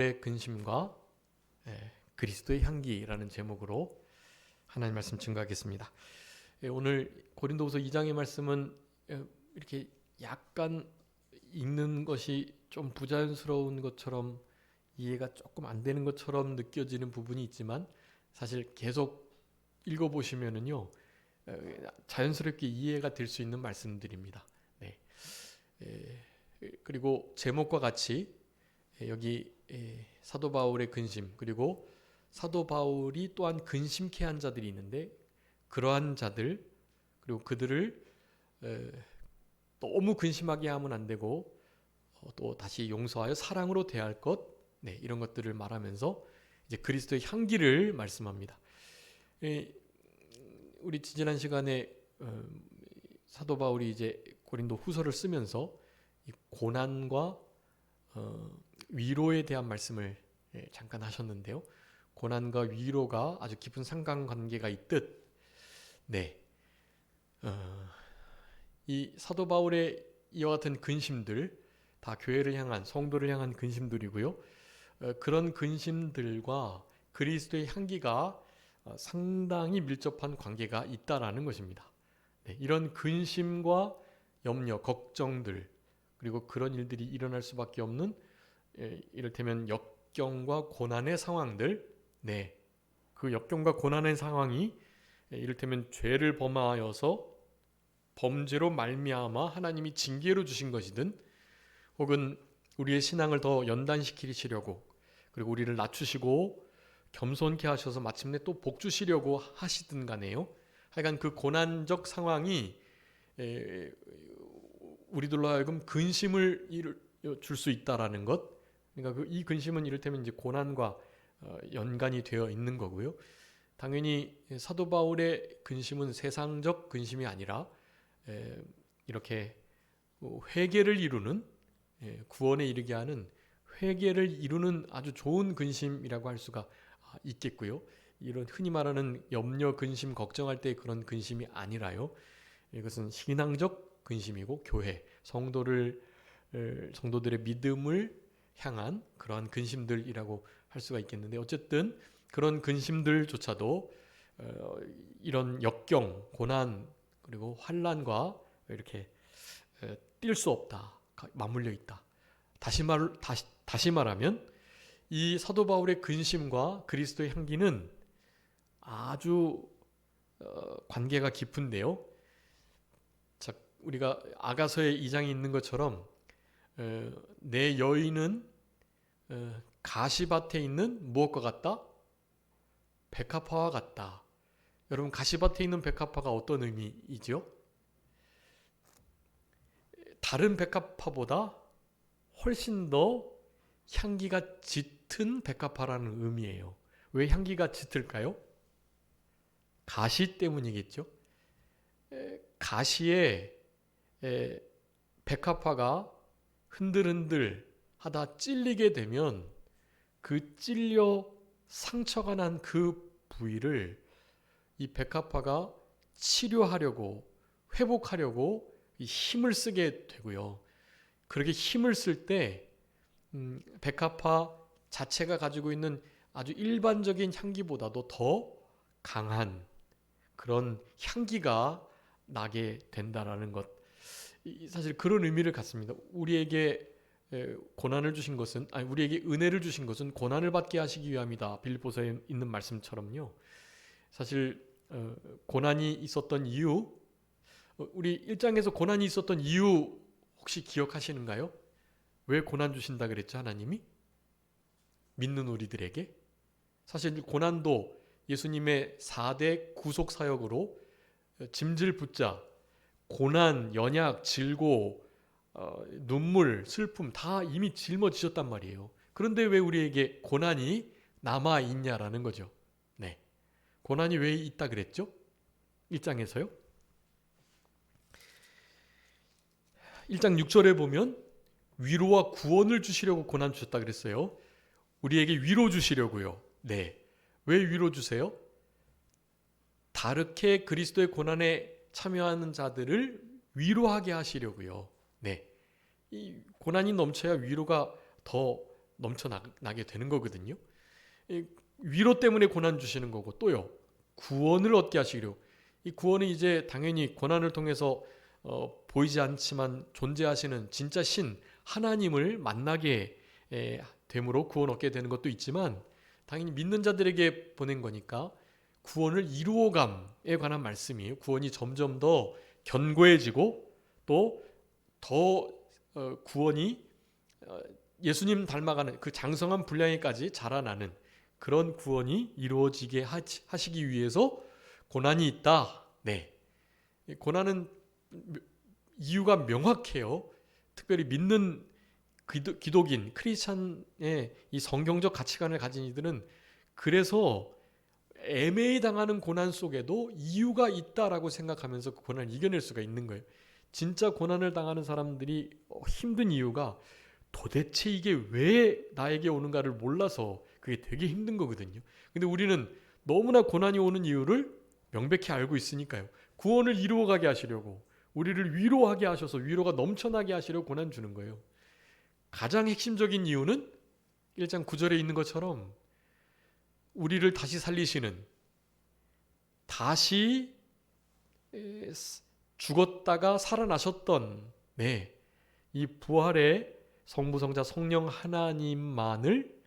근심과 그리스도의 향기라는 제목으로 하나님 말씀 증거하겠습니다. 오늘 고린도후서 2장의 말씀은 이렇게 약간 읽는 것이 좀 부자연스러운 것처럼 이해가 조금 안 되는 것처럼 느껴지는 부분이 있지만 사실 계속 읽어보시면은요 자연스럽게 이해가 될 수 있는 말씀들입니다. 네. 그리고 제목과 같이 여기 사도 바울의 근심, 그리고 사도 바울이 또한 근심케 한 자들이 있는데 그러한 자들, 그리고 그들을 너무 근심하게 하면 안 되고 또 다시 용서하여 사랑으로 대할 것, 이런 것들을 말하면서 이제 그리스도의 향기를 말씀합니다. 우리 지난 시간에 사도 바울이 이제 고린도 후서를 쓰면서 이 고난과 위로에 대한 말씀을 잠깐 하셨는데요. 고난과 위로가 아주 깊은 상관관계가 있듯, 이 사도 바울의 이와 같은 근심들 다 교회를 향한, 성도를 향한 근심들이고요. 그런 근심들과 그리스도의 향기가 상당히 밀접한 관계가 있다라는 것입니다. 이런 근심과 염려, 걱정들, 그리고 그런 일들이 일어날 수밖에 없는 이를테면 역경과 고난의 상황들, 그 역경과 고난의 상황이 이를테면 죄를 범하여서 범죄로 말미암아 하나님이 징계로 주신 것이든, 혹은 우리의 신앙을 더 연단시키시려고, 그리고 우리를 낮추시고 겸손케 하셔서 마침내 또 복 주시려고 하시든 간에요. 하여간 그 고난적 상황이 우리들로 하여금 근심을 줄 수 있다라는 것. 그러니까 이 근심은 이를테면 이제 고난과 연관이 되어 있는 거고요. 당연히 사도 바울의 근심은 세상적 근심이 아니라 이렇게 회개를 이루는, 구원에 이르게 하는 회개를 이루는 아주 좋은 근심이라고 할 수가 있겠고요. 이런 흔히 말하는 염려, 근심, 걱정할 때 그런 근심이 아니라요. 이것은 신앙적 근심이고 교회, 성도들의 믿음을 향한 그러한 근심들이라고 할 수가 있겠는데, 어쨌든 그런 근심들조차도 이런 역경, 고난, 그리고 환난과 이렇게 뛸 수 없다, 맞물려 있다. 다시 말하면 이 사도 바울의 근심과 그리스도의 향기는 아주 관계가 깊은데요. 자, 우리가 아가서의 2장에 있는 것처럼 내 여인은 가시밭에 있는 무엇과 같다? 백합화와 같다. 여러분, 가시밭에 있는 백합화가 어떤 의미이죠? 다른 백합화보다 훨씬 더 향기가 짙은 백합화라는 의미예요. 왜 향기가 짙을까요? 가시 때문이겠죠. 가시에 백합화가 흔들흔들 하다 찔리게 되면 그 찔려 상처가 난 그 부위를 이 백합화가 치료하려고, 회복하려고 힘을 쓰게 되고요. 그렇게 힘을 쓸 때 백합화 자체가 가지고 있는 아주 일반적인 향기보다도 더 강한 그런 향기가 나게 된다라는 것. 사실 그런 의미를 갖습니다. 우리에게 고난을 주신 것은, 우리에게 은혜를 주신 것은 고난을 받게 하시기 위함이다. 빌립보서에 있는 말씀처럼요. 사실 고난이 있었던 이유, 우리 1장에서 고난이 있었던 이유 혹시 기억하시는가요? 왜 고난 주신다 그랬죠, 하나님이? 믿는 우리들에게. 사실 고난도 예수님의 4대 구속 사역으로 짐질 붙자, 고난, 연약, 질고, 눈물, 슬픔 다 이미 짊어지셨단 말이에요. 그런데 왜 우리에게 고난이 남아 있냐라는 거죠. 고난이 왜 있다 그랬죠? 1장에서요. 1장 6절에 보면 위로와 구원을 주시려고 고난 주셨다 그랬어요. 우리에게 위로 주시려고요. 왜 위로 주세요? 다르게 그리스도의 고난에 참여하는 자들을 위로하게 하시려고요. 이 고난이 넘쳐야 위로가 더 넘쳐나게 되는 거거든요. 위로 때문에 고난 주시는 거고 또요. 구원을 얻게 하시려고. 이 구원은 이제 당연히 고난을 통해서 보이지 않지만 존재하시는 진짜 신 하나님을 만나게 됨으로 구원 얻게 되는 것도 있지만 당연히 믿는 자들에게 보낸 거니까 구원을 이루어감에 관한 말씀이에요. 구원이 점점 더 견고해지고 또 더 구원이 예수님 닮아가는 그 장성한 분량에까지 자라나는 그런 구원이 이루어지게 하시기 위해서 고난이 있다. 네, 고난은 이유가 명확해요. 특별히 믿는 기독인, 크리스찬의 이 성경적 가치관을 가진 이들은 그래서 애매히 당하는 고난 속에도 이유가 있다라고 생각하면서 그 고난을 이겨낼 수가 있는 거예요. 진짜 고난을 당하는 사람들이 힘든 이유가 도대체 이게 왜 나에게 오는가를 몰라서 그게 되게 힘든 거거든요. 근데 우리는 너무나 고난이 오는 이유를 명백히 알고 있으니까요. 구원을 이루어가게 하시려고 우리를 위로하게 하셔서 위로가 넘쳐나게 하시려고 고난 주는 거예요. 가장 핵심적인 이유는 1장 9절에 있는 것처럼 우리를 다시 살리시는 다시 죽었다가 살아나셨던 이 부활의 성부성자 성령 하나님만을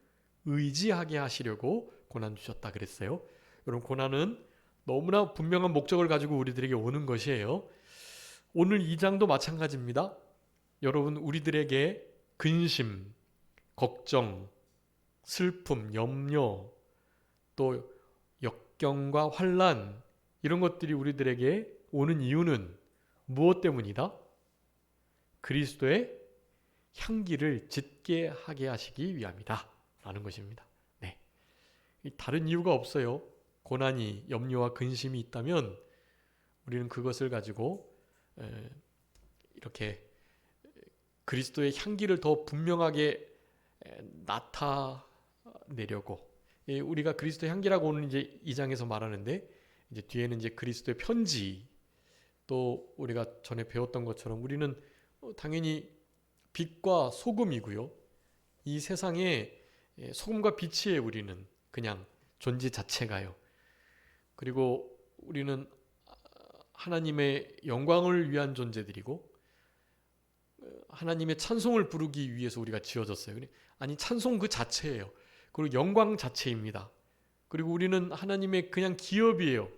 의지하게 하시려고 고난 주셨다 그랬어요. 여러분 고난은 너무나 분명한 목적을 가지고 우리들에게 오는 것이에요. 오늘 2장도 마찬가지입니다. 여러분 우리들에게 근심, 걱정, 슬픔, 염려, 또 역경과 환난 이런 것들이 우리들에게 오는 이유는 무엇 때문이다? 그리스도의 향기를 짙게 하게 하시기 위함이다 라는 것입니다. 네, 다른 이유가 없어요. 고난이 염려와 근심이 있다면 우리는 그것을 가지고 이렇게 그리스도의 향기를 더 분명하게 나타내려고 우리가 그리스도의 향기라고 오늘 이제 2장에서 말하는데 이제 뒤에는 이제 그리스도의 편지 또 우리가 전에 배웠던 것처럼 우리는 당연히 빛과 소금이고요. 이 세상에 소금과 빛이에요. 우리는 그냥 존재 자체가요. 그리고 우리는 하나님의 영광을 위한 존재들이고 하나님의 찬송을 부르기 위해서 우리가 지어졌어요. 아니 찬송 그 자체예요. 그리고 영광 자체입니다. 그리고 우리는 하나님의 그냥 기업이에요.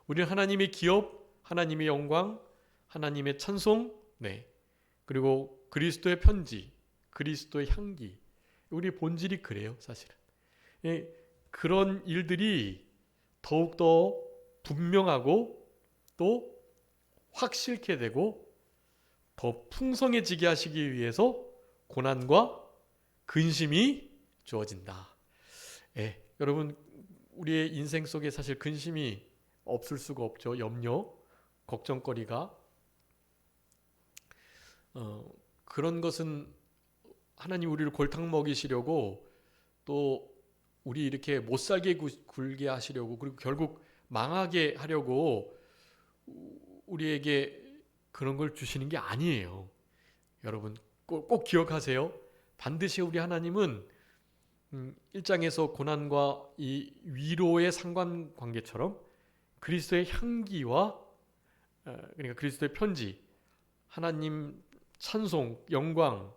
우리는 하나님의 기업, 하나님의 영광, 하나님의 찬송, 그리고 그리스도의 편지, 그리스도의 향기. 우리 본질이 그래요, 사실은. 그런 일들이 더욱더 분명하고 또 확실케 되고 더 풍성해지게 하시기 위해서 고난과 근심이 주어진다. 여러분 우리의 인생 속에 사실 근심이 없을 수가 없죠. 염려, 걱정거리가 그런 것은 하나님 우리를 골탕 먹이시려고 또 우리 이렇게 못 살게 굴게 하시려고 그리고 결국 망하게 하려고 우리에게 그런 걸 주시는 게 아니에요. 여러분 꼭 기억하세요. 반드시 우리 하나님은 1장에서 고난과 이 위로의 상관관계처럼 그리스도의 향기와 그러니까 그리스도의 편지, 하나님 찬송, 영광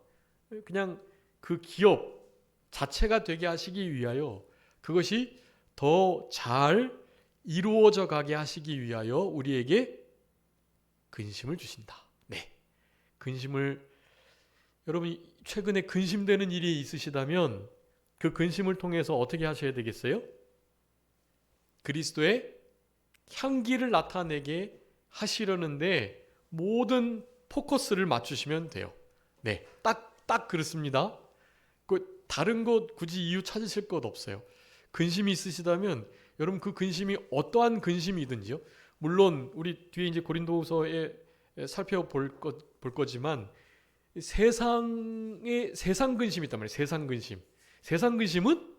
그냥 그 기업 자체가 되게 하시기 위하여 그것이 더 잘 이루어져 가게 하시기 위하여 우리에게 근심을 주신다. 근심을 여러분 최근에 근심되는 일이 있으시다면 그 근심을 통해서 어떻게 하셔야 되겠어요? 그리스도의 향기를 나타내게 하시려는데 모든 포커스를 맞추시면 돼요. 딱 그렇습니다. 다른 것 굳이 이유 찾으실 것 없어요. 근심이 있으시다면 여러분 그 근심이 어떠한 근심이든지요. 물론 우리 뒤에 이제 고린도후서에 살펴볼 거지만 세상 근심이 있단 말이에요. 세상 근심. 세상 근심은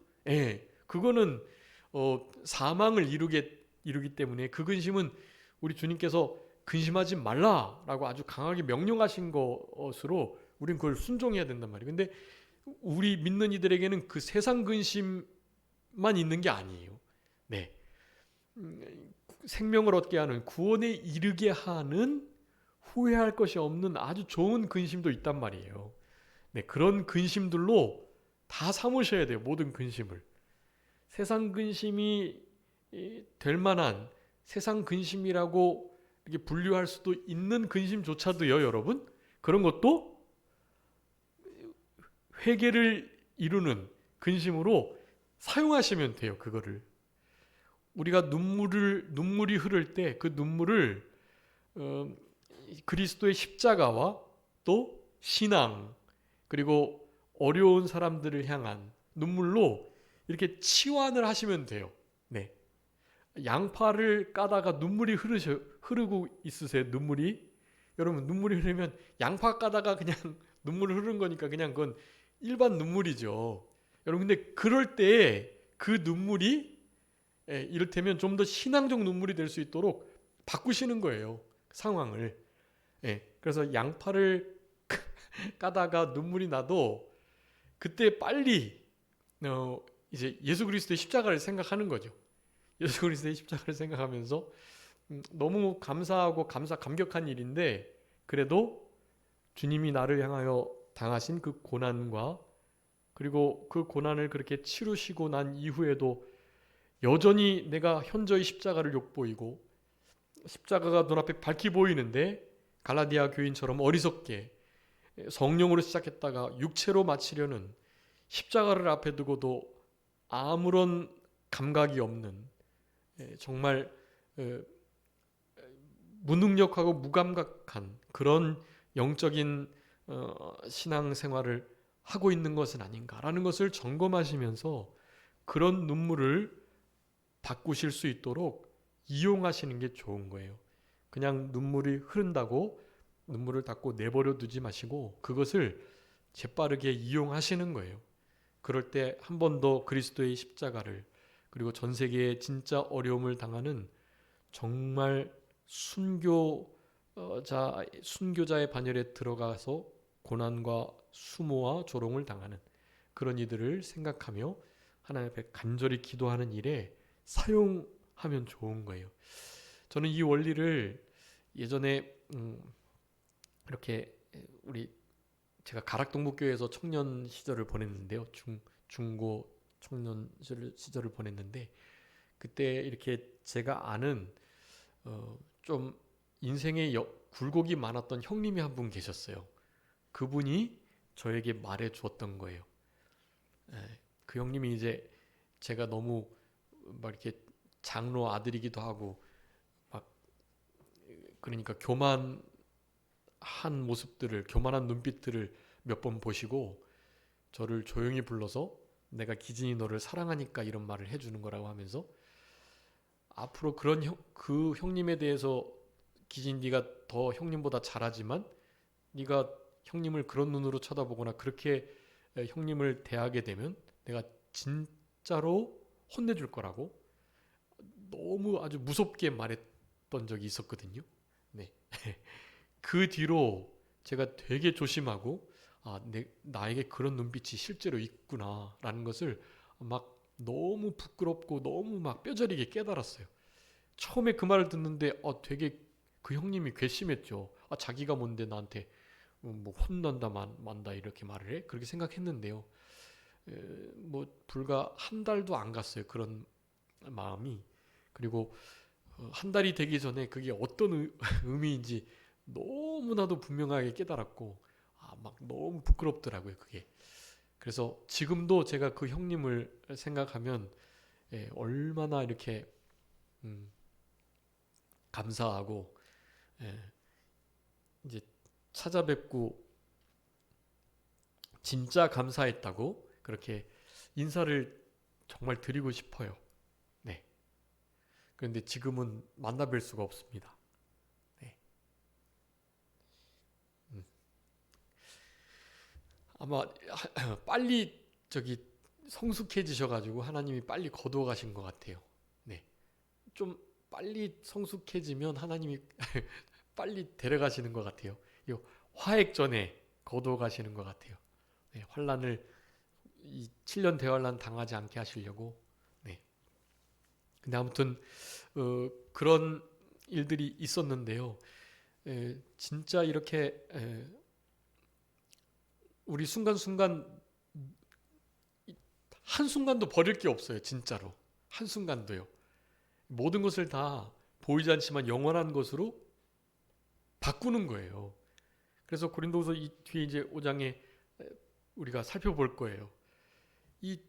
그거는 사망을 이루기 때문에 그 근심은 우리 주님께서 근심하지 말라라고 아주 강하게 명령하신 것으로 우리는 그걸 순종해야 된단 말이에요. 근데 우리 믿는 이들에게는 그 세상 근심만 있는 게 아니에요. 네. 생명을 얻게 하는, 구원에 이르게 하는, 후회할 것이 없는 아주 좋은 근심도 있단 말이에요. 네, 그런 근심들로 다 삼으셔야 돼요. 모든 근심을. 세상 근심이 될 만한, 세상 근심이라고 이렇게 분류할 수도 있는 근심조차도요, 여러분. 그런 것도 회개를 이루는 근심으로 사용하시면 돼요. 그거를. 우리가 눈물이 흐를 때 그 눈물을 그리스도의 십자가와 또 신앙, 그리고 어려운 사람들을 향한 눈물로 이렇게 치환을 하시면 돼요. 네. 양파를 까다가 눈물이 흐르고 있으세요. 눈물이. 여러분, 눈물이 흐르면 양파 까다가 그냥 눈물을 흐르는 거니까 그냥 그건 일반 눈물이죠. 여러분, 근데 그럴 때 그 눈물이 이를테면 좀 더 신앙적 눈물이 될 수 있도록 바꾸시는 거예요. 상황을. 그래서 양파를 까다가 눈물이 나도 그때 빨리 이제 예수 그리스도의 십자가를 생각하는 거죠. 예수 그리스도의 십자가를 생각하면서 너무 감사하고 감격한 일인데, 그래도 주님이 나를 향하여 당하신 그 고난과, 그리고 그 고난을 그렇게 치루시고 난 이후에도 여전히 내가 현저히 십자가를 욕보이고 십자가가 눈앞에 밝히 보이는데 갈라디아 교인처럼 어리석게 성령으로 시작했다가 육체로 마치려는, 십자가를 앞에 두고도 아무런 감각이 없는, 정말 무능력하고 무감각한 그런 영적인 신앙생활을 하고 있는 것은 아닌가라는 것을 점검하시면서 그런 눈물을 바꾸실 수 있도록 이용하시는 게 좋은 거예요. 그냥 눈물이 흐른다고 눈물을 닦고 내버려 두지 마시고 그것을 재빠르게 이용하시는 거예요. 그럴 때 한 번 더 그리스도의 십자가를, 그리고 전 세계에 진짜 어려움을 당하는 정말 순교자의 반열에 들어가서 고난과 수모와 조롱을 당하는 그런 이들을 생각하며 하나님 앞에 간절히 기도하는 일에 사용하면 좋은 거예요. 저는 이 원리를 예전에 이렇게 제가 가락동북교회에서 청년 시절을 보냈는데요. 중고 청년 시절을 보냈는데, 그때 이렇게 제가 아는 좀 인생에 굴곡이 많았던 형님이 한 분 계셨어요. 그분이 저에게 말해 주었던 거예요. 그 형님이 이제 제가 너무 막 이렇게 장로 아들이기도 하고 막 그러니까 교만한 모습들을, 교만한 눈빛들을 몇 번 보시고 저를 조용히 불러서 내가 기진이 너를 사랑하니까 이런 말을 해주는 거라고 하면서, 앞으로 그 형님에 대해서 기진 네가 더 형님보다 잘하지만 네가 형님을 그런 눈으로 쳐다보거나 그렇게 형님을 대하게 되면 내가 진짜로 혼내줄 거라고 너무 아주 무섭게 말했던 적이 있었거든요. 네. 그 뒤로 제가 되게 조심하고 나에게 그런 눈빛이 실제로 있구나라는 것을 막 너무 부끄럽고 너무 막 뼈저리게 깨달았어요. 처음에 그 말을 듣는데 되게 그 형님이 괘씸했죠. 자기가 뭔데 나한테 뭐 혼난다 만다 이렇게 말을 해? 그렇게 생각했는데요. 뭐 불과 한 달도 안 갔어요. 그런 마음이. 그리고 한 달이 되기 전에 그게 어떤 의미인지 너무나도 분명하게 깨달았고 막 너무 부끄럽더라고요. 그게. 그래서 지금도 제가 그 형님을 생각하면 얼마나 이렇게 감사하고 이제 찾아뵙고 진짜 감사했다고 그렇게 인사를 정말 드리고 싶어요. 네. 그런데 지금은 만나뵐 수가 없습니다. 네. 아마 빨리 성숙해지셔가지고 하나님이 빨리 거두어 가신 것 같아요. 네. 좀 빨리 성숙해지면 하나님이 빨리 데려가시는 것 같아요. 이 화액 전에 거두어 가시는 것 같아요. 네, 환란을 이 7년 대환란 당하지 않게 하시려고. 네. 근데 아무튼 그런 일들이 있었는데요. 진짜 이렇게 우리 순간순간 한순간도 버릴 게 없어요. 진짜로. 한순간도요. 모든 것을 다 보이지 않지만 영원한 것으로 바꾸는 거예요. 그래서 고린도후서 이 뒤에 이제 5장에 우리가 살펴볼 거예요. 이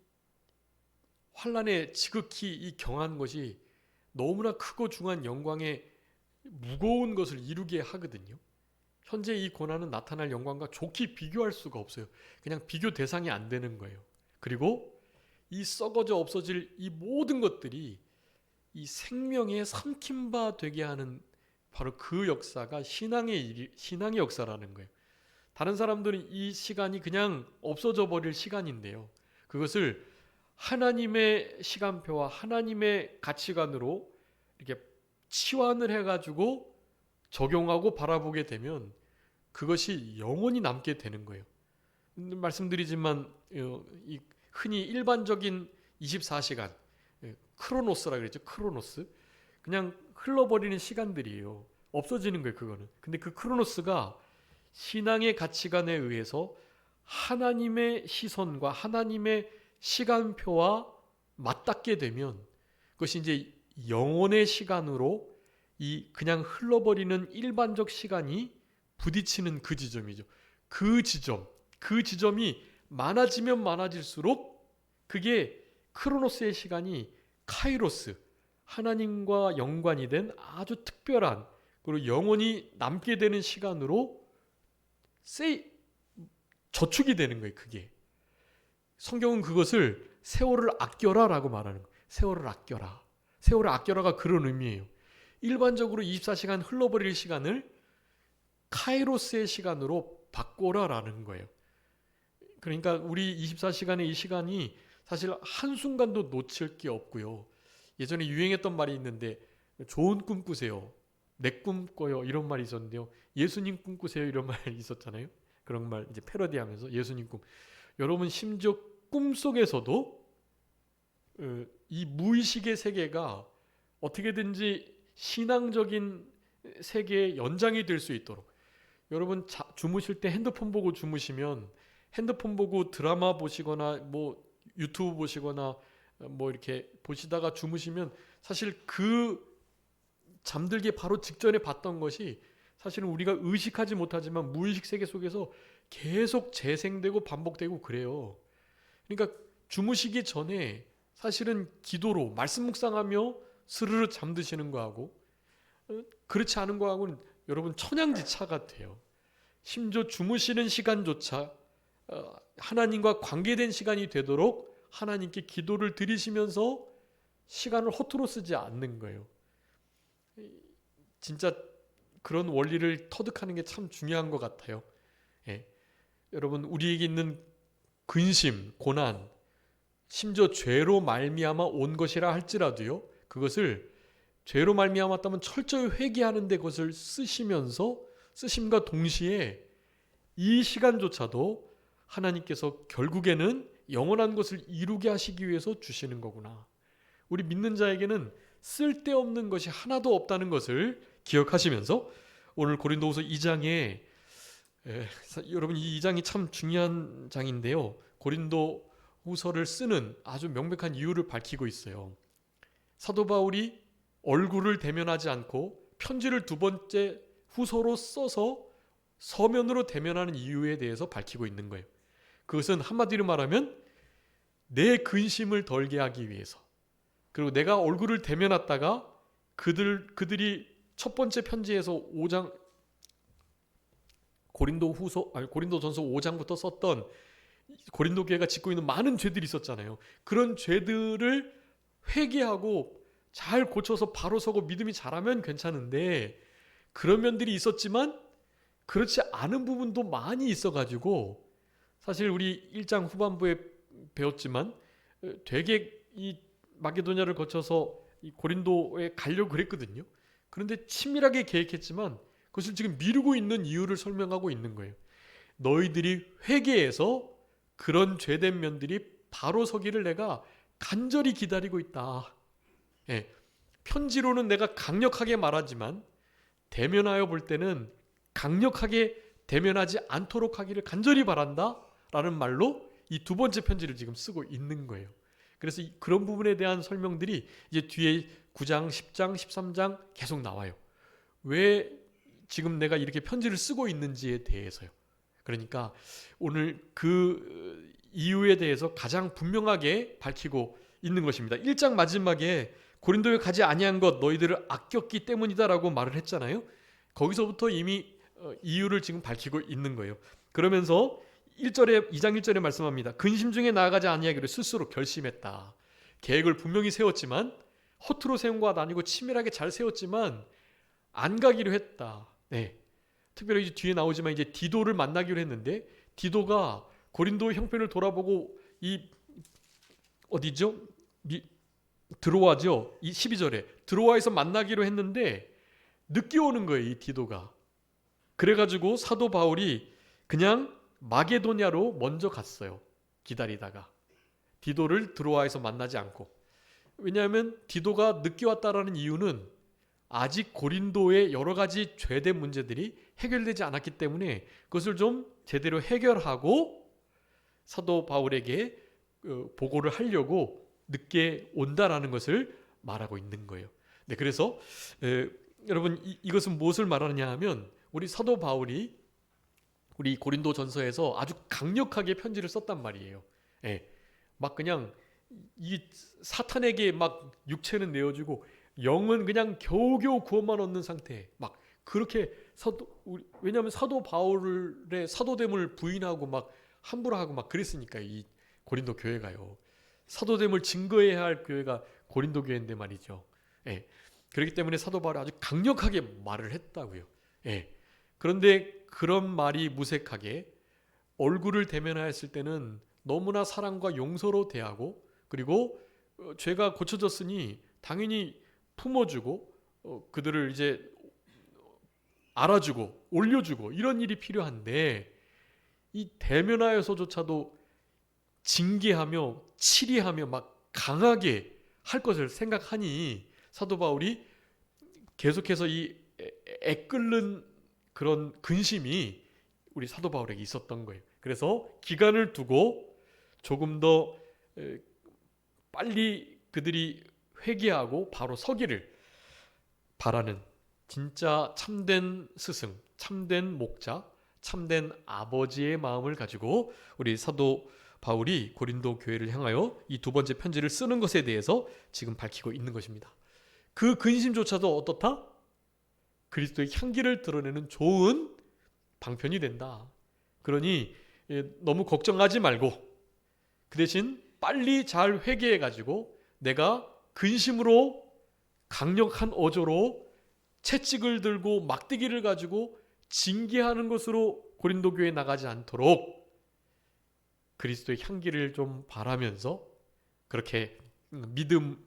환란에 지극히 이 경한 것이 너무나 크고 중한 영광의 무거운 것을 이루게 하거든요. 현재 이 고난은 나타날 영광과 좋게 비교할 수가 없어요. 그냥 비교 대상이 안 되는 거예요. 그리고 이 썩어져 없어질 이 모든 것들이 이 생명에 삼킨 바 되게 하는 바로 그 역사가 신앙의 역사라는 거예요. 다른 사람들은 이 시간이 그냥 없어져 버릴 시간인데요. 그것을 하나님의 시간표와 하나님의 가치관으로 이렇게 치환을 해가지고 적용하고 바라보게 되면 그것이 영원히 남게 되는 거예요. 말씀드리지만 흔히 일반적인 24시간 크로노스라 그랬죠. 크로노스. 그냥 흘러버리는 시간들이에요. 없어지는 거예요. 그거는. 근데 그 크로노스가 신앙의 가치관에 의해서 하나님의 시선과 하나님의 시간표와 맞닿게 되면 그것이 이제 영혼의 시간으로 이 그냥 흘러버리는 일반적 시간이 부딪히는 그 지점이죠. 그 지점이 많아지면 많아질수록 그게 크로노스의 시간이 카이로스, 하나님과 연관이 된 아주 특별한 그리고 영원히 남게 되는 시간으로 저축이 되는 거예요. 그게 성경은 그것을 세월을 아껴라라고 말하는 거예요. 세월을 아껴라. 세월을 아껴라가 그런 의미예요. 일반적으로 24시간 흘러버릴 시간을 카이로스의 시간으로 바꿔라라는 거예요. 그러니까 우리 24시간의 이 시간이 사실 한순간도 놓칠 게 없고요. 예전에 유행했던 말이 있는데 좋은 꿈 꾸세요. 내 꿈 꿔요. 이런 말이 있었는데요. 예수님 꿈 꾸세요. 이런 말이 있었잖아요. 그런 말 이제 패러디하면서 예수님 꿈. 여러분 심지어 꿈속에서도 이 무의식의 세계가 어떻게든지 신앙적인 세계의 연장이 될 수 있도록 여러분 주무실 때 핸드폰 보고 주무시면 핸드폰 보고 드라마 보시거나 뭐 유튜브 보시거나 뭐 이렇게 보시다가 주무시면 사실 그 잠들기 바로 직전에 봤던 것이 사실은 우리가 의식하지 못하지만 무의식 세계 속에서 계속 재생되고 반복되고 그래요. 그러니까 주무시기 전에 사실은 기도로 말씀 묵상하며 스르르 잠드시는 거하고 그렇지 않은 거하고는 여러분 천양지차 같아요. 심지어 주무시는 시간조차 하나님과 관계된 시간이 되도록 하나님께 기도를 드리시면서 시간을 허투루 쓰지 않는 거예요. 진짜 그런 원리를 터득하는 게 참 중요한 것 같아요. 예. 여러분 우리에게 있는 근심, 고난, 심지어 죄로 말미암아 온 것이라 할지라도요. 그것을 죄로 말미암았다면 철저히 회개하는데 그것을 쓰심과 동시에 이 시간조차도 하나님께서 결국에는 영원한 것을 이루게 하시기 위해서 주시는 거구나. 우리 믿는 자에게는 쓸데없는 것이 하나도 없다는 것을 기억하시면서 오늘 고린도후서 2장에 여러분 이 2장이 참 중요한 장인데요. 고린도후서를 쓰는 아주 명백한 이유를 밝히고 있어요. 사도 바울이 얼굴을 대면하지 않고 편지를 두 번째 후서로 써서 서면으로 대면하는 이유에 대해서 밝히고 있는 거예요. 그것은 한마디로 말하면 내 근심을 덜게 하기 위해서. 그리고 내가 얼굴을 대면했다가 그들이 첫 번째 편지에서 5장 고린도전서 5장부터 썼던 고린도 교회가 짓고 있는 많은 죄들이 있었잖아요. 그런 죄들을 회개하고 잘 고쳐서 바로 서고 믿음이 자라면 괜찮은데 그런 면들이 있었지만 그렇지 않은 부분도 많이 있어가지고 사실 우리 1장 후반부에 배웠지만 되게 이 마게도냐를 거쳐서 이 고린도에 가려고 그랬거든요. 그런데 치밀하게 계획했지만 그것을 지금 미루고 있는 이유를 설명하고 있는 거예요. 너희들이 회개해서 그런 죄된 면들이 바로 서기를 내가 간절히 기다리고 있다. 예, 편지로는 내가 강력하게 말하지만 대면하여 볼 때는 강력하게 대면하지 않도록 하기를 간절히 바란다 라는 말로 이 두 번째 편지를 지금 쓰고 있는 거예요. 그래서 그런 부분에 대한 설명들이 이제 뒤에 9장, 10장, 13장 계속 나와요. 왜 지금 내가 이렇게 편지를 쓰고 있는지에 대해서요. 그러니까 오늘 그 이유에 대해서 가장 분명하게 밝히고 있는 것입니다. 1장 마지막에 고린도에 가지 아니한 것 너희들을 아꼈기 때문이다라고 말을 했잖아요. 거기서부터 이미 이유를 지금 밝히고 있는 거예요. 그러면서 2장 1절에 말씀합니다. 근심 중에 나아가지 아니하기로 스스로 결심했다. 계획을 분명히 세웠지만 허투루 세운 것 아니고 치밀하게 잘 세웠지만 안 가기로 했다. 네. 특별히 이제 뒤에 나오지만 이제 디도를 만나기로 했는데 디도가 고린도 형편을 돌아보고 이 어디죠? 드로아죠. 이 12절에 드로아에서 만나기로 했는데 늦게 오는 거예요. 이 디도가. 그래가지고 사도 바울이 그냥 마게도냐로 먼저 갔어요. 기다리다가 디도를 드로아에서 만나지 않고. 왜냐하면 디도가 늦게 왔다라는 이유는 아직 고린도의 여러 가지 죄된 문제들이 해결되지 않았기 때문에 그것을 좀 제대로 해결하고 사도 바울에게 보고를 하려고 늦게 온다라는 것을 말하고 있는 거예요. 네, 그래서 여러분 이것은 무엇을 말하느냐 하면 우리 사도 바울이 우리 고린도 전서에서 아주 강력하게 편지를 썼단 말이에요. 예, 막 그냥 이 사탄에게 막 육체는 내어주고 영은 그냥 겨우겨우 구원만 얻는 상태. 막 그렇게 왜냐하면 사도 바울의 사도됨을 부인하고 막 함부로 하고 막 그랬으니까 이 고린도 교회가요. 사도됨을 증거해야 할 교회가 고린도 교회인데 말이죠. 예. 그렇기 때문에 사도 바울이 아주 강력하게 말을 했다고요. 예. 그런데 그런 말이 무색하게 얼굴을 대면하였을 때는 너무나 사랑과 용서로 대하고 그리고 죄가 고쳐졌으니 당연히 품어주고 그들을 이제 알아주고 올려주고 이런 일이 필요한데 이 대면하여서조차도 징계하며 치리하며 막 강하게 할 것을 생각하니 사도 바울이 계속해서 이 애끓는 그런 근심이 우리 사도 바울에게 있었던 거예요. 그래서 기간을 두고 조금 더 빨리 그들이 회개하고 바로 서기를 바라는 진짜 참된 스승, 참된 목자, 참된 아버지의 마음을 가지고 우리 사도 바울이 고린도 교회를 향하여 이 두 번째 편지를 쓰는 것에 대해서 지금 밝히고 있는 것입니다. 그 근심조차도 어떻다? 그리스도의 향기를 드러내는 좋은 방편이 된다. 그러니 너무 걱정하지 말고 그 대신 빨리 잘 회개해가지고 내가 근심으로 강력한 어조로 채찍을 들고 막대기를 가지고 징계하는 것으로 고린도 교회에 나가지 않도록 그리스도의 향기를 좀 바라면서 그렇게 믿음을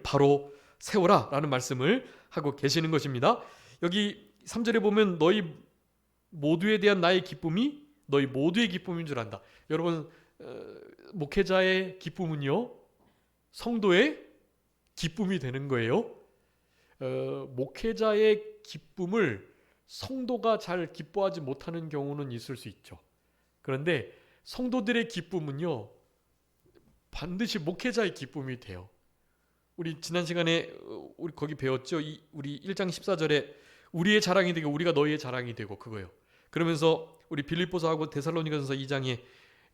바로 세워라 라는 말씀을 하고 계시는 것입니다. 여기 3절에 보면 너희 모두에 대한 나의 기쁨이 너희 모두의 기쁨인 줄 안다. 여러분 목회자의 기쁨은요 성도의 기쁨이 되는 거예요. 목회자의 기쁨을 성도가 잘 기뻐하지 못하는 경우는 있을 수 있죠. 그런데 성도들의 기쁨은요 반드시 목회자의 기쁨이 돼요. 우리 지난 시간에 우리 거기 배웠죠. 우리 1장 14절에 우리의 자랑이 되고 우리가 너희의 자랑이 되고 그거요. 그러면서 우리 빌립보서하고 데살로니가전서 2장에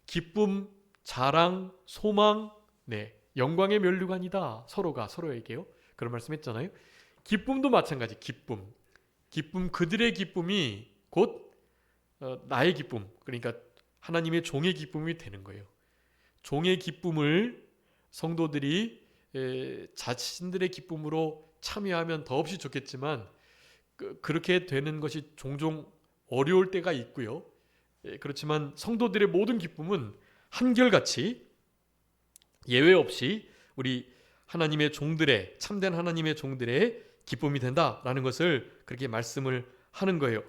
기쁨, 자랑, 소망, 영광의 면류관이다. 서로가 서로에게요. 그런 말씀했잖아요. 기쁨도 마찬가지. 기쁨 그들의 기쁨이 곧 나의 기쁨. 그러니까 하나님의 종의 기쁨이 되는 거예요. 종의 기쁨을 성도들이 자신들의 기쁨으로 참여하면 더없이 좋겠지만 그렇게 되는 것이 종종 어려울 때가 있고요. 그렇지만 성도들의 모든 기쁨은 한결같이 예외 없이 우리 하나님의 종들의 참된 하나님의 종들의 기쁨이 된다라는 것을 그렇게 말씀을 하는 거예요.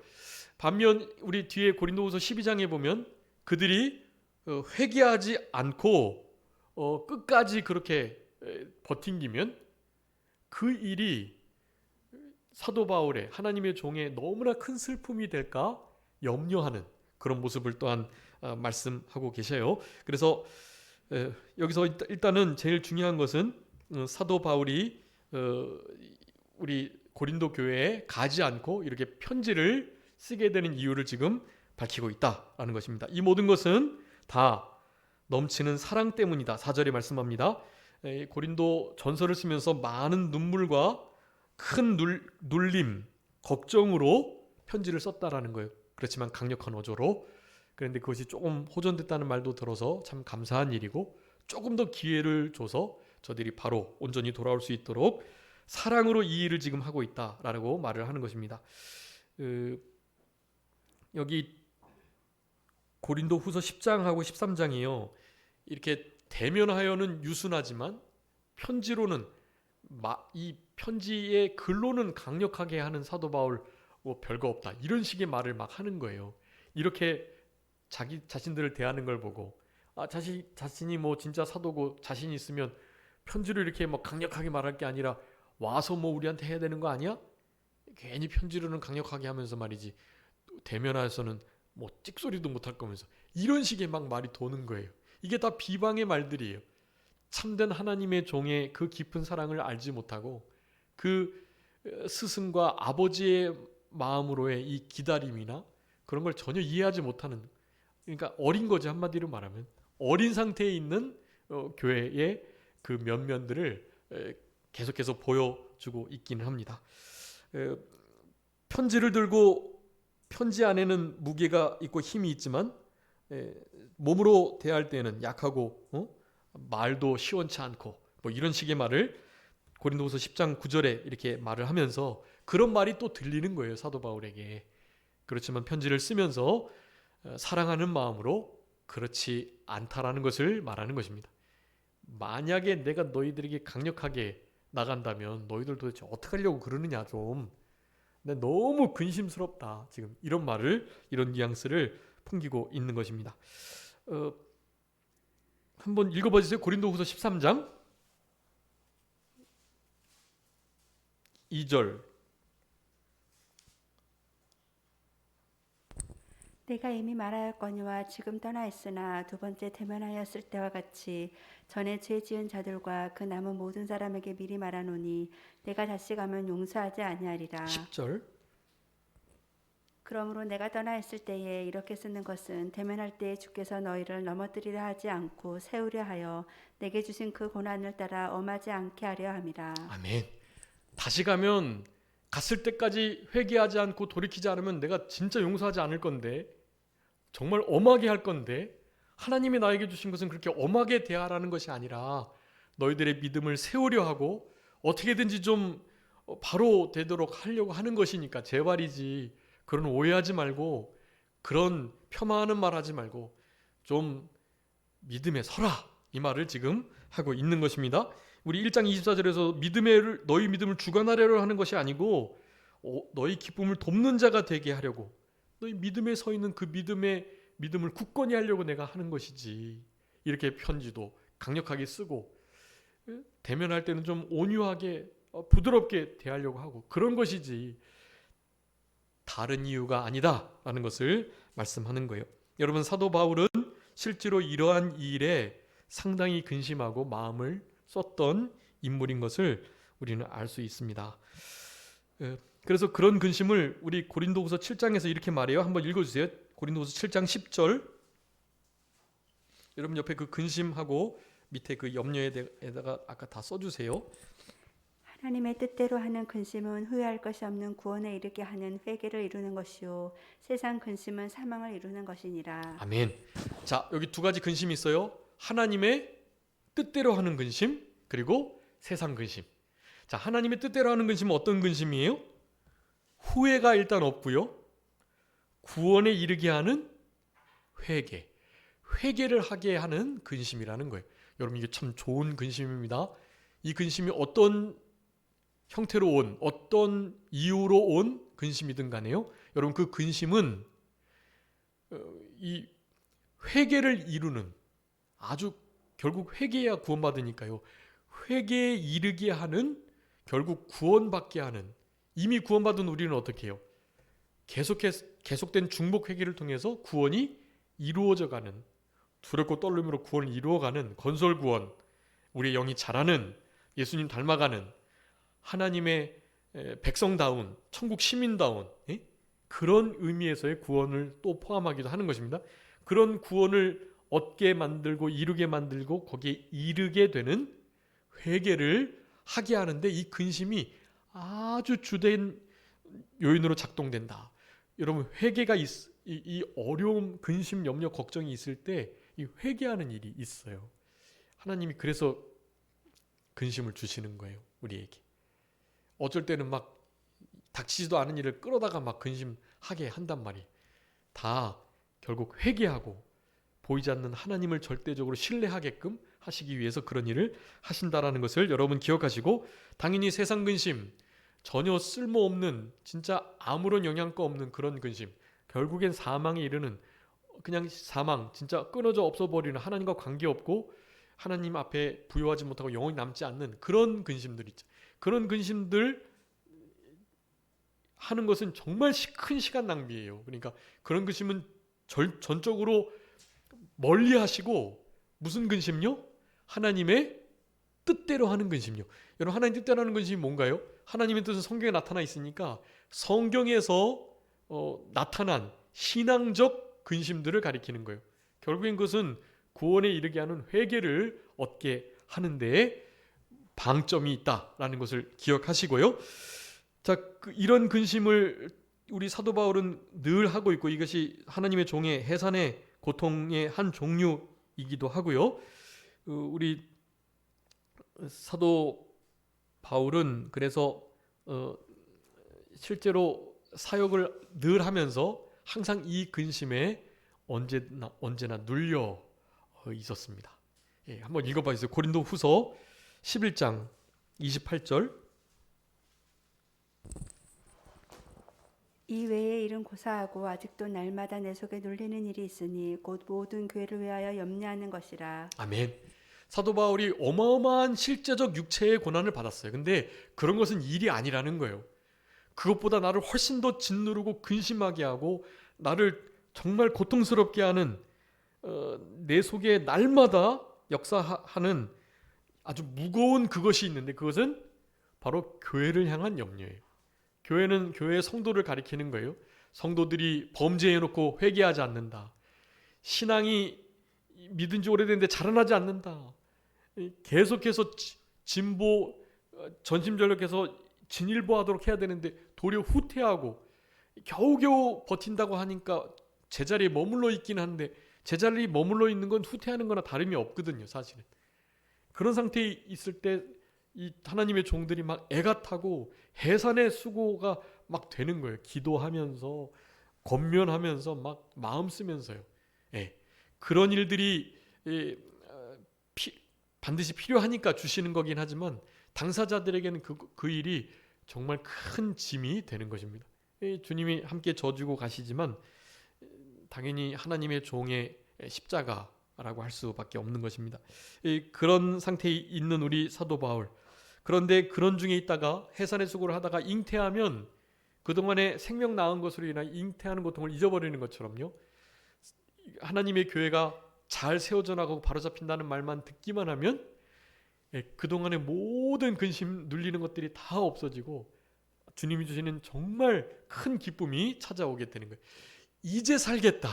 반면 우리 뒤에 고린도후서 12장에 보면 그들이 회개하지 않고 끝까지 그렇게 버팅기면 그 일이 사도 바울의 하나님의 종의 너무나 큰 슬픔이 될까 염려하는 그런 모습을 또한 말씀하고 계셔요. 그래서 여기서 일단은 제일 중요한 것은 사도 바울이 우리 고린도 교회에 가지 않고 이렇게 편지를 쓰게 되는 이유를 지금 밝히고 있다라는 것입니다. 이 모든 것은 다 넘치는 사랑 때문이다. 4절에 말씀합니다. 고린도 전서를 쓰면서 많은 눈물과 큰 눌림, 걱정으로 편지를 썼다라는 거예요. 그렇지만 강력한 어조로. 그런데 그것이 조금 호전됐다는 말도 들어서 참 감사한 일이고, 조금 더 기회를 줘서 저들이 바로 온전히 돌아올 수 있도록 사랑으로 이 일을 지금 하고 있다라고 말을 하는 것입니다. 여기 고린도 후서 10장하고 13장이요. 이렇게 대면하여는 유순하지만 편지로는 이 편지의 글로는 강력하게 하는 사도 바울 별거 없다. 이런 식의 말을 막 하는 거예요. 이렇게 자기 자신들을 대하는 걸 보고 자신이 뭐 진짜 사도고 자신 있으면 편지로 이렇게 뭐 강력하게 말할 게 아니라 와서 뭐 우리한테 해야 되는 거 아니야? 괜히 편지로는 강력하게 하면서 말이지 대면하에서는 뭐 찍소리도 못할 거면서 이런 식의 막 말이 도는 거예요. 이게 다 비방의 말들이에요. 참된 하나님의 종의 그 깊은 사랑을 알지 못하고 그 스승과 아버지의 마음으로의 이 기다림이나 그런 걸 전혀 이해하지 못하는, 그러니까 어린 거지. 한마디로 말하면 어린 상태에 있는 교회의 그 면면들을 계속해서 보여주고 있기는 합니다. 편지를 들고 편지 안에는 무게가 있고 힘이 있지만 몸으로 대할 때는 약하고 말도 시원치 않고 뭐 이런 식의 말을 고린도후서 10장 9절에 이렇게 말을 하면서 그런 말이 또 들리는 거예요, 사도 바울에게. 그렇지만 편지를 쓰면서 사랑하는 마음으로 그렇지 않다라는 것을 말하는 것입니다. 만약에 내가 너희들에게 강력하게 나간다면 너희들 도대체 어떻게 하려고 그러느냐 좀. 근데 너무 근심스럽다. 지금 이런 말을, 이런 뉘앙스를 풍기고 있는 것입니다. 한번 읽어봐 주세요. 고린도후서 13장 2절. 내가 이미 말하였거니와 지금 떠나 있으나 두 번째 대면하였을 때와 같이 전에 죄 지은 자들과 그 남은 모든 사람에게 미리 말하노니 내가 다시 가면 용서하지 아니하리라. 10절. 그러므로 내가 떠나 있을 때에 이렇게 쓰는 것은 대면할 때에 주께서 너희를 넘어뜨리려 하지 않고 세우려 하여 내게 주신 그 고난을 따라 엄하지 않게 하려 함이라. 아멘. 다시 가면 갔을 때까지 회개하지 않고 돌이키지 않으면 내가 진짜 용서하지 않을 건데, 정말 엄하게 할 건데, 하나님이 나에게 주신 것은 그렇게 엄하게 대하라는 것이 아니라 너희들의 믿음을 세우려 하고 어떻게든지 좀 바로 되도록 하려고 하는 것이니까 제발이지. 그런 오해하지 말고 그런 폄하하는 말 하지 말고 좀 믿음에 서라, 이 말을 지금 하고 있는 것입니다. 우리 1장 24절에서 너희 믿음을 주관하려고 하는 것이 아니고 너희 기쁨을 돕는 자가 되게 하려고, 너희 믿음에 서 있는 그 믿음을 굳건히 하려고 내가 하는 것이지. 이렇게 편지도 강력하게 쓰고 대면할 때는 좀 온유하게 부드럽게 대하려고 하고 그런 것이지 다른 이유가 아니다라는 것을 말씀하는 거예요. 여러분, 사도 바울은 실제로 이러한 일에 상당히 근심하고 마음을 썼던 인물인 것을 우리는 알 수 있습니다. 그래서 그런 근심을 우리 고린도후서 7장에서 이렇게 말해요. 한번 읽어주세요. 고린도후서 7장 10절. 여러분 옆에 그 근심하고 밑에 그 염려에다가 아까 다 써주세요. 하나님의 뜻대로 하는 근심은 후회할 것이 없는 구원에 이르게 하는 회개를 이루는 것이요 세상 근심은 사망을 이루는 것이니라. 아멘. 자, 여기 두 가지 근심이 있어요. 하나님의 뜻대로 하는 근심, 그리고 세상 근심. 자, 하나님의 뜻대로 하는 근심은 어떤 근심이에요? 후회가 일단 없고요. 구원에 이르게 하는 회개. 회개를 하게 하는 근심이라는 거예요. 여러분, 이게 참 좋은 근심입니다. 이 근심이 어떤 형태로 온, 어떤 이유로 온 근심이든 간에요. 여러분, 그 근심은 이 회개를 이루는, 아주 결국 회개해야 구원받으니까요. 회개에 이르게 하는, 결국 구원받게 하는, 이미 구원받은 우리는 어떻게 해요? 계속된 중복 회개를 통해서 구원이 이루어져 가는, 두렵고 떨림으로 구원을 이루어가는 건설 구원, 우리의 영이 자라는, 예수님 닮아가는 하나님의 백성다운, 천국 시민다운 그런 의미에서의 구원을 또 포함하기도 하는 것입니다. 그런 구원을 얻게 만들고 이루게 만들고 거기에 이르게 되는 회개를 하게 하는데 이 근심이 아주 주된 요인으로 작동된다. 여러분, 회개가 이 어려움, 근심, 염려, 걱정이 있을 때 이 회개하는 일이 있어요. 하나님이 그래서 근심을 주시는 거예요, 우리에게. 어쩔 때는 막 닥치지도 않은 일을 끌어다가 막 근심하게 한단 말이에요. 다 결국 회개하고 보이지 않는 하나님을 절대적으로 신뢰하게끔 하시기 위해서 그런 일을 하신다라는 것을 여러분 기억하시고, 당연히 세상 근심, 전혀 쓸모없는, 진짜 아무런 영향가 없는 그런 근심, 결국엔 사망에 이르는, 그냥 사망, 진짜 끊어져 없어버리는, 하나님과 관계없고 하나님 앞에 부여하지 못하고 영원히 남지 않는 그런 근심들 있죠. 그런 근심들 하는 것은 정말 큰 시간 낭비예요. 그러니까 그런 근심은 전적으로 멀리 하시고, 무슨 근심요? 하나님의 뜻대로 하는 근심요. 여러분, 하나님 뜻대로 하는 근심이 뭔가요? 하나님의 뜻은 성경에 나타나 있으니까 성경에서 나타난 신앙적 근심들을 가리키는 거예요. 결국엔 그것은 구원에 이르게 하는 회개를 얻게 하는 데에 방점이 있다라는 것을 기억하시고요. 자, 이런 근심을 우리 사도 바울은 늘 하고 있고, 이것이 하나님의 종의 해산의 고통의 한 종류이기도 하고요. 우리 사도 바울은 그래서 실제로 사역을 늘 하면서 항상 이 근심에 언제나 눌려 있었습니다. 예, 한번 읽어봐 주세요. 고린도 후서 11장 28절. 이 외의 일은 고사하고 아직도 날마다 내 속에 눌리는 일이 있으니 곧 모든 교회를 위하여 염려하는 것이라. 아멘. 사도 바울이 어마어마한 실제적 육체의 고난을 받았어요. 근데 그런 것은 일이 아니라는 거예요. 그것보다 나를 훨씬 더 짓누르고 근심하게 하고 나를 정말 고통스럽게 하는, 내 속에 날마다 역사하는 아주 무거운 그것이 있는데, 그것은 바로 교회를 향한 염려예요. 교회는 교회의 성도를 가리키는 거예요. 성도들이 범죄해놓고 회개하지 않는다. 신앙이 믿은 지 오래됐는데 자라나지 않는다. 계속해서 진보, 전심전력해서 진일보하도록 해야 되는데 도리어 후퇴하고 겨우겨우 버틴다고 하니까 제자리에 머물러 있긴 한데, 제자리에 머물러 있는 건 후퇴하는 거나 다름이 없거든요, 사실은. 그런 상태에 있을 때 이 하나님의 종들이 막 애가 타고 해산의 수고가 막 되는 거예요. 기도하면서, 권면하면서, 막 마음 쓰면서요. 예. 그런 일들이 반드시 필요하니까 주시는 거긴 하지만, 당사자들에게는 그 일이 정말 큰 짐이 되는 것입니다. 주님이 함께 져주고 가시지만 당연히 하나님의 종의 십자가라고 할 수밖에 없는 것입니다. 그런 상태에 있는 우리 사도 바울, 그런데 그런 중에 있다가 해산의 수고를 하다가 잉태하면 그동안에 생명 낳은 것으로 인한 잉태하는 고통을 잊어버리는 것처럼요, 하나님의 교회가 잘 세워져 나가고 바로잡힌다는 말만 듣기만 하면 그동안의 모든 근심 눌리는 것들이 다 없어지고 주님이 주시는 정말 큰 기쁨이 찾아오게 되는 거예요. 이제 살겠다.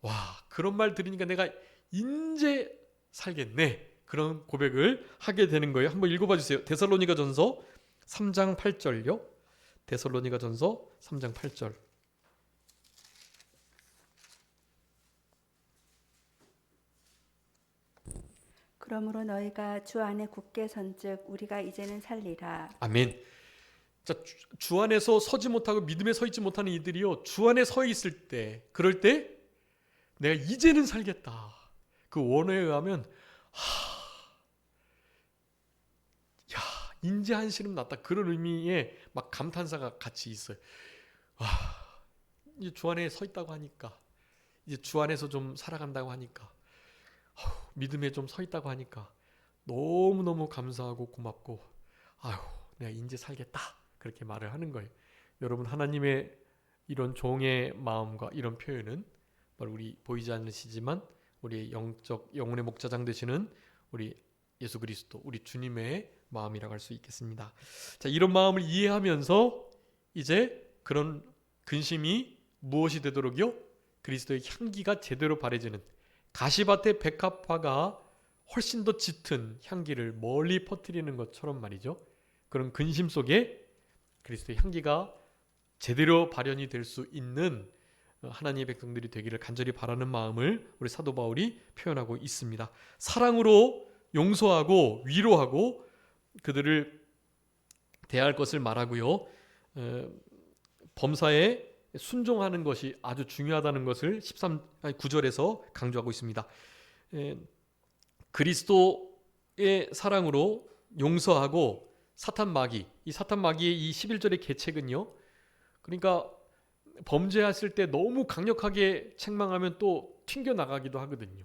와, 그런 말 들으니까 내가 이제 살겠네. 그런 고백을 하게 되는 거예요. 한번 읽어봐 주세요. 데살로니가전서 3장 8절요. 데살로니가전서 3장 8절. 그러므로 너희가 주 안에 굳게 선즉 우리가 이제는 살리라. 아멘. 자, 주 안에서 서지 못하고 믿음에 서 있지 못하는 이들이요, 주 안에 서 있을 때, 그럴 때 내가 이제는 살겠다. 그 원어에 의하면 야, 인제 한시름 났다. 그런 의미의 막 감탄사가 같이 있어요. 주 안에 서 있다고 하니까 이제 주 안에서 좀 살아간다고 하니까, 믿음에 좀 서 있다고 하니까 너무너무 감사하고 고맙고, 아유, 내가 이제 살겠다, 그렇게 말을 하는 거예요. 여러분, 하나님의 이런 종의 마음과 이런 표현은 바로 우리 보이지 않으시지만 우리의 영혼의 목자장 되시는 우리 예수 그리스도, 우리 주님의 마음이라고 할 수 있겠습니다. 자, 이런 마음을 이해하면서 이제 그런 근심이 무엇이 되도록요? 그리스도의 향기가 제대로 바래지는, 가시밭의 백합화가 훨씬 더 짙은 향기를 멀리 퍼뜨리는 것처럼 말이죠. 그런 근심 속에 그리스도의 향기가 제대로 발현이 될 수 있는 하나님의 백성들이 되기를 간절히 바라는 마음을 우리 사도 바울이 표현하고 있습니다. 사랑으로 용서하고 위로하고 그들을 대할 것을 말하고요. 범사에 순종하는 것이 아주 중요하다는 것을 9절에서 강조하고 있습니다. 그리스도의 사랑으로 용서하고 사탄 마귀, 이 사탄 마귀의 이 11절의 계책은요, 그러니까 범죄했을 때 너무 강력하게 책망하면 또 튕겨나가기도 하거든요.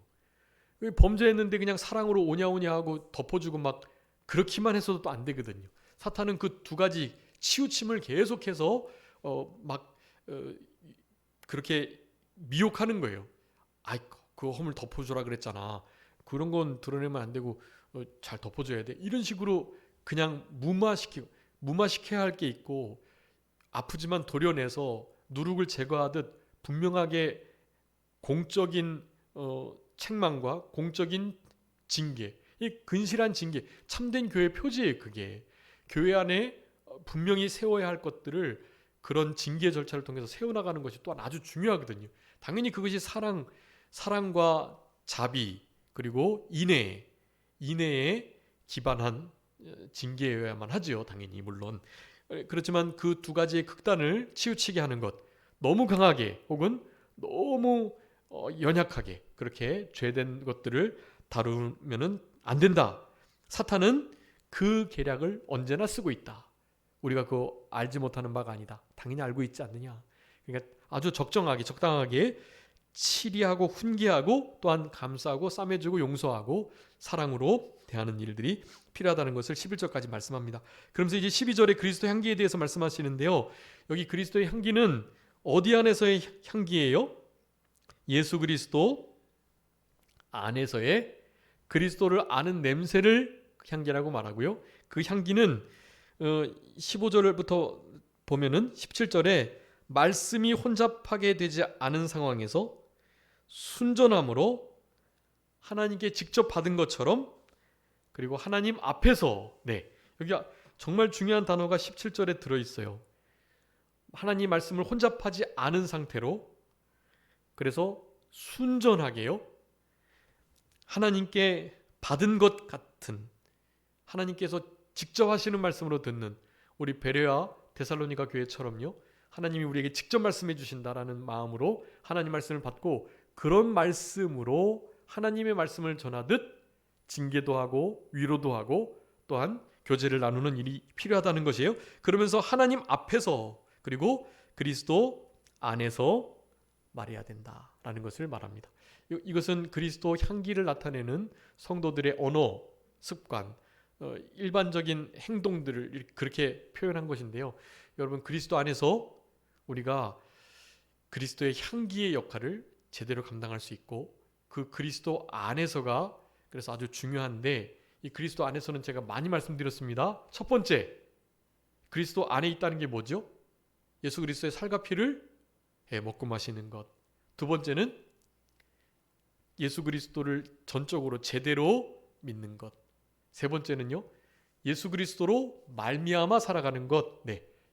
범죄했는데 그냥 사랑으로 오냐오냐 하고 덮어주고 막 그렇게만 해서도 또 안 되거든요. 사탄은 그 두 가지 치우침을 계속해서 그렇게 미혹하는 거예요. 아이, 그 허물 덮어주라 그랬잖아. 그런 건 드러내면 안 되고 잘 덮어줘야 돼. 이런 식으로 그냥 무마시켜야 할 게 있고, 아프지만 도려내서 누룩을 제거하듯 분명하게 공적인 책망과 공적인 징계, 이 근실한 징계, 참된 교회 표지예요. 그게 교회 안에 분명히 세워야 할 것들을 그런 징계 절차를 통해서 세워나가는 것이 또한 아주 중요하거든요. 당연히 그것이 사랑과 자비 그리고 인애에 기반한 징계여야만 하지요. 당연히 물론. 그렇지만 그 두 가지의 극단을 치우치게 하는 것, 너무 강하게 혹은 너무 연약하게 그렇게 죄된 것들을 다루면은 안 된다. 사탄은 그 계략을 언제나 쓰고 있다. 우리가 그거 알지 못하는 바가 아니다. 당연히 알고 있지 않느냐. 그러니까 아주 적당하게 치리하고 훈계하고 또한 감싸고 싸매주고 용서하고 사랑으로 대하는 일들이 필요하다는 것을 11절까지 말씀합니다. 그러면서 이제 12절에 그리스도 향기에 대해서 말씀하시는데요. 여기 그리스도의 향기는 어디 안에서의 향기예요? 예수 그리스도 안에서의 그리스도를 아는 냄새를 향기라고 말하고요. 그 향기는 15절부터 보면은 17절에 말씀이 혼잡하게 되지 않은 상황에서 순전함으로 하나님께 직접 받은 것처럼, 그리고 하나님 앞에서, 여기 정말 중요한 단어가 17절에 들어있어요. 하나님 말씀을 혼잡하지 않은 상태로, 그래서 순전하게요, 하나님께 받은 것 같은, 하나님께서 직접 하시는 말씀으로 듣는 우리 베레아 데살로니가 교회처럼요, 하나님이 우리에게 직접 말씀해 주신다라는 마음으로 하나님 말씀을 받고 그런 말씀으로 하나님의 말씀을 전하듯 징계도 하고 위로도 하고 또한 교제를 나누는 일이 필요하다는 것이에요. 그러면서 하나님 앞에서 그리고 그리스도 안에서 말해야 된다라는 것을 말합니다. 이것은 그리스도 향기를 나타내는 성도들의 언어, 습관, 일반적인 행동들을 그렇게 표현한 것인데요. 여러분, 그리스도 안에서 우리가 그리스도의 향기의 역할을 제대로 감당할 수 있고, 그 그리스도 안에서가 그래서 아주 중요한데, 이 그리스도 안에서는 제가 많이 말씀드렸습니다. 첫 번째, 그리스도 안에 있다는 게 뭐죠? 예수 그리스도의 살과 피를 먹고 마시는 것. 두 번째는 예수 그리스도를 전적으로 제대로 믿는 것. 세 번째는요, 예수 그리스도로 말미암아 살아가는 것.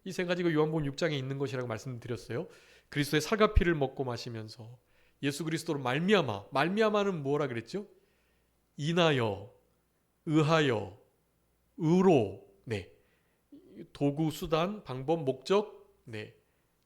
이 세 가지가 요한복음 6장에 있는 것이라고 말씀드렸어요. 그리스도의 살과 피를 먹고 마시면서 예수 그리스도로 말미암아는 뭐라 그랬죠? 인하여, 의하여, 의로, 도구, 수단, 방법, 목적,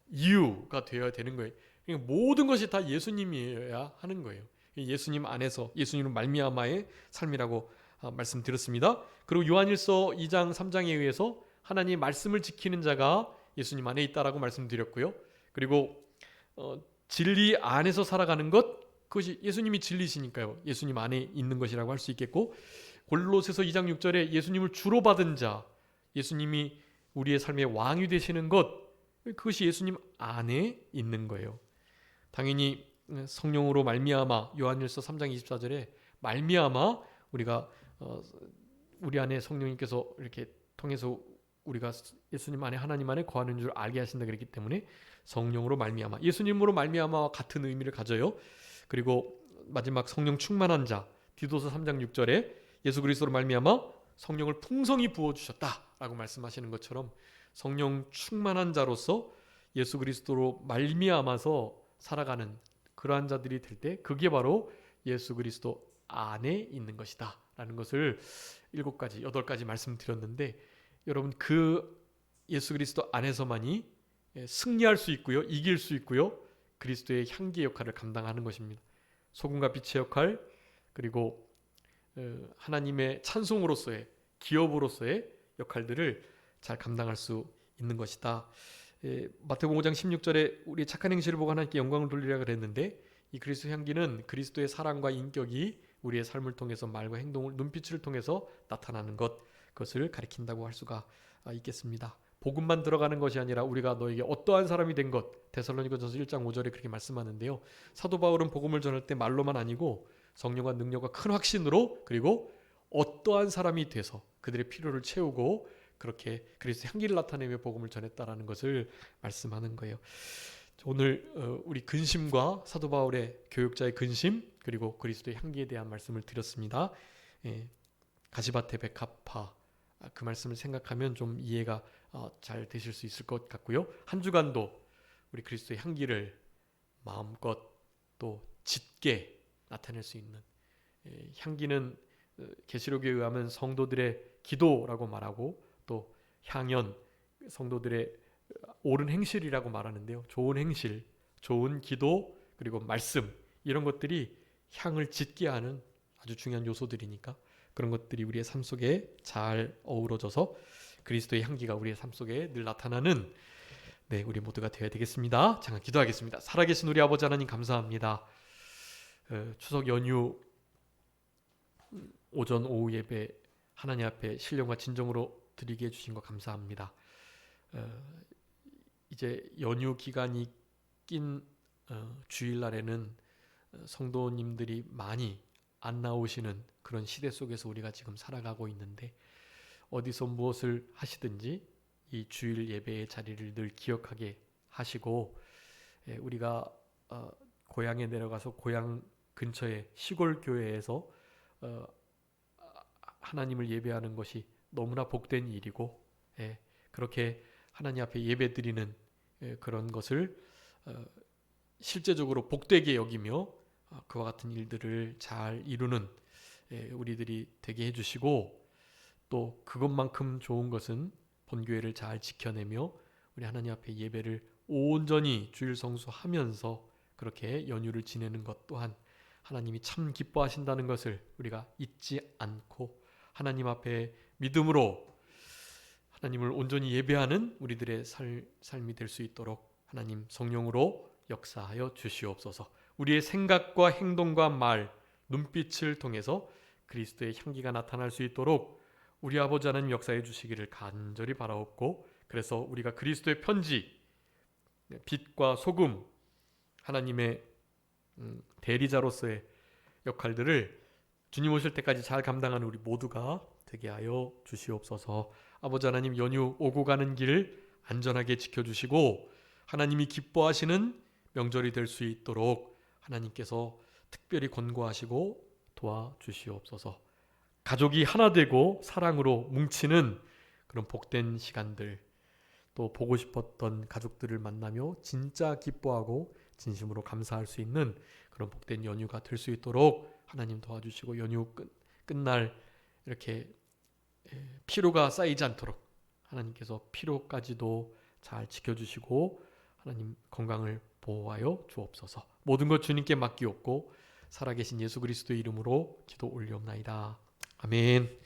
이유가 되어야 되는 거예요. 그러니까 모든 것이 다 예수님이어야 하는 거예요. 예수님 안에서, 예수님은 말미암아의 삶이라고 말씀드렸습니다. 그리고 요한일서 2장 3장에 의해서 하나님 말씀을 지키는 자가 예수님 안에 있다라고 말씀드렸고요. 그리고 진리 안에서 살아가는 것, 그것이 예수님이 진리시니까요. 예수님 안에 있는 것이라고 할 수 있겠고, 골로새서 2장 6절에 예수님을 주로 받은 자, 예수님이 우리의 삶의 왕이 되시는 것, 그것이 예수님 안에 있는 거예요. 당연히 성령으로 말미암아, 요한일서 3장 24절에 말미암아 우리가 우리 안에 성령님께서 이렇게 통해서 우리가 예수님 안에 하나님 안에 거하는 줄 알게 하신다 그랬기 때문에 성령으로 말미암아, 예수님으로 말미암아와 같은 의미를 가져요. 그리고 마지막 성령 충만한 자, 디도서 3장 6절에 예수 그리스도로 말미암아 성령을 풍성히 부어 주셨다라고 말씀하시는 것처럼 성령 충만한 자로서 예수 그리스도로 말미암아서 살아가는 그러한 자들이 될 때, 그게 바로 예수 그리스도 안에 있는 것이다 라는 것을 7가지, 8가지 말씀드렸는데, 여러분 그 예수 그리스도 안에서만이 승리할 수 있고요, 이길 수 있고요, 그리스도의 향기의 역할을 감당하는 것입니다. 소금과 빛의 역할, 그리고 하나님의 찬송으로서의, 기업으로서의 역할들을 잘 감당할 수 있는 것이다. 마태복음 5장 16절에 우리 착한 행실을 보고 하나님께 영광을 돌리라 그랬는데, 이 그리스도 향기는 그리스도의 사랑과 인격이 우리의 삶을 통해서 말과 행동을, 눈빛을 통해서 나타나는 것, 그것을 가리킨다고 할 수가 있겠습니다. 복음만 들어가는 것이 아니라 우리가 너에게 어떠한 사람이 된 것, 데살로니가전서 1장 5절에 그렇게 말씀하는데요. 사도 바울은 복음을 전할 때 말로만 아니고 성령과 능력과 큰 확신으로, 그리고 어떠한 사람이 돼서 그들의 필요를 채우고 그렇게 그리스도의 향기를 나타내며 복음을 전했다라는 것을 말씀하는 거예요. 오늘 우리 근심과 사도 바울의 교육자의 근심, 그리고 그리스도의 향기에 대한 말씀을 드렸습니다. 가시밭의 백합화, 그 말씀을 생각하면 좀 이해가 잘 되실 수 있을 것 같고요. 한 주간도 우리 그리스도의 향기를 마음껏 또 짙게 나타낼 수 있는, 향기는 계시록에 의하면 성도들의 기도라고 말하고, 또 향연, 성도들의 옳은 행실이라고 말하는데요. 좋은 행실, 좋은 기도, 그리고 말씀, 이런 것들이 향을 짙게 하는 아주 중요한 요소들이니까 그런 것들이 우리의 삶 속에 잘 어우러져서 그리스도의 향기가 우리의 삶 속에 늘 나타나는, 우리 모두가 되어야 되겠습니다. 잠깐 기도하겠습니다. 살아계신 우리 아버지 하나님, 감사합니다. 추석 연휴 오전 오후 예배 하나님 앞에 신령과 진정으로 드리게 해주신 거 감사합니다. 이제 연휴 기간이 낀 주일날에는 성도님들이 많이 안 나오시는 그런 시대 속에서 우리가 지금 살아가고 있는데, 어디서 무엇을 하시든지 이 주일 예배의 자리를 늘 기억하게 하시고, 우리가 고향에 내려가서 고향 근처의 시골 교회에서 하나님을 예배하는 것이 너무나 복된 일이고, 그렇게 하나님 앞에 예배드리는 그런 것을 실제적으로 복되게 여기며 그와 같은 일들을 잘 이루는 우리들이 되게 해주시고, 또 그것만큼 좋은 것은 본교회를 잘 지켜내며 우리 하나님 앞에 예배를 온전히 주일 성수하면서 그렇게 연휴를 지내는 것 또한 하나님이 참 기뻐하신다는 것을 우리가 잊지 않고, 하나님 앞에 믿음으로 하나님을 온전히 예배하는 우리들의 삶이 될 수 있도록 하나님 성령으로 역사하여 주시옵소서. 우리의 생각과 행동과 말, 눈빛을 통해서 그리스도의 향기가 나타날 수 있도록 우리 아버지 하나님 역사해 주시기를 간절히 바라옵고, 그래서 우리가 그리스도의 편지, 빛과 소금, 하나님의 대리자로서의 역할들을 주님 오실 때까지 잘 감당하는 우리 모두가 되게 하여 주시옵소서. 아버지 하나님, 연휴 오고 가는 길 안전하게 지켜주시고 하나님이 기뻐하시는 명절이 될 수 있도록 하나님께서 특별히 권고하시고 도와주시옵소서. 가족이 하나 되고 사랑으로 뭉치는 그런 복된 시간들, 또 보고 싶었던 가족들을 만나며 진짜 기뻐하고 진심으로 감사할 수 있는 그런 복된 연휴가 될 수 있도록 하나님 도와주시고, 연휴 끝날 이렇게 피로가 쌓이지 않도록 하나님께서 피로까지도 잘 지켜주시고 하나님 건강을 보호하여 주옵소서. 모든 것 주님께 맡기옵고 살아계신 예수 그리스도의 이름으로 기도 올리옵나이다. 아멘.